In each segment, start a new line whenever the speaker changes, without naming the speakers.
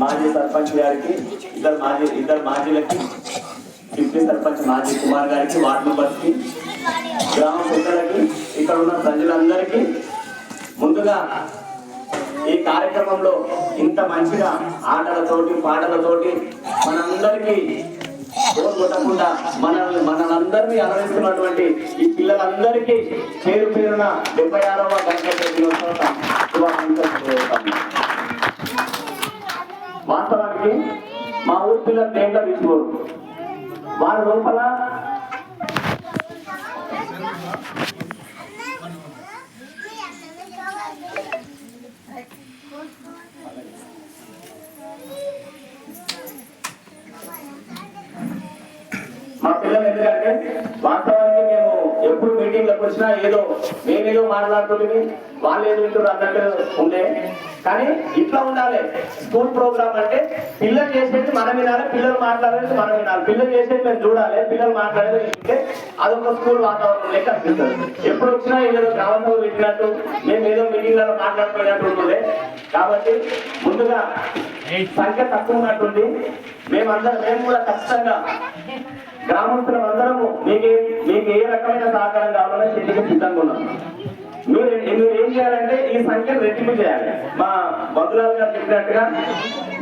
మాజీ సర్పంచ్ గారికి, ఇద్దరు మాజీలకి, డిప్యూటీ సర్పంచ్ మాజీ కుమార్ గారికి, వార్డు మెంబర్స్కి, గ్రామ పెద్దలకి, ఇక్కడ ఉన్న ప్రజలందరికీ ముందుగా ఈ కార్యక్రమంలో ఇంత మంచిగా ఆటలతోటి పాటలతోటి మనందరికీ కొట్టకుండా మనందరినీ అలరిస్తున్నటువంటి ఈ పిల్లలందరికీ పేరు పేరున 76వ గణతంత్ర దినోత్సవ శుభాకాంక్షలు. వాస్తవానికి మా ఊరి పిల్లలు దేంట్లో తీసుకోరు. వారి లోపల మా పిల్లలు ఎందుకంటే వాస్తవానికి మేము ఎప్పుడు మీటింగ్లకు వచ్చినా మేమేదో మాట్లాడుతుంది, వాళ్ళు ఏదో వింటారు అన్నట్టు ఉండే. కానీ ఇట్లా ఉండాలి. స్కూల్ ప్రోగ్రామ్ అంటే పిల్లలు చేసేది మనం వినాలి, పిల్లలు మాట్లాడేది మనం వినాలి. పిల్లలు చేసేది మేము చూడాలి, పిల్లలు మాట్లాడేది వింటే అదొక స్కూల్ వాతావరణం లెక్క అనిపిస్తుంది. ఎప్పుడు వచ్చినా ఏదో గ్రామంలో పెట్టినట్టు మేము ఏదో మీటింగ్లలో మాట్లాడుకునేట్టు ఉంటుంది. కాబట్టి ముందుగా సంఖ్య తక్కువ ఉన్నట్టుంది. మేము కూడా ఖచ్చితంగా గ్రామస్తులం అందరము మీకు ఏ రకమైన సహకారం కావాలన్నా చెల్లికి సిద్ధంగా ఉన్నాం. మీరు ఏం చేయాలంటే ఈ సంఖ్యను రెట్టింపు చేయాలి. మా బదులాలు గారు చెప్పినట్టుగా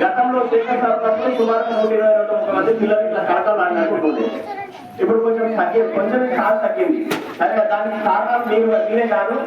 గతంలో శేఖర్ సర్పంచ్ సుమారు 129 మంది పిల్లలు ఇట్లా కడతాలు అనుకుంటుంది. ఇప్పుడు కొంచెం చాలా తగ్గింది. సరే, దానికి కారణాలు మీరే కాదు.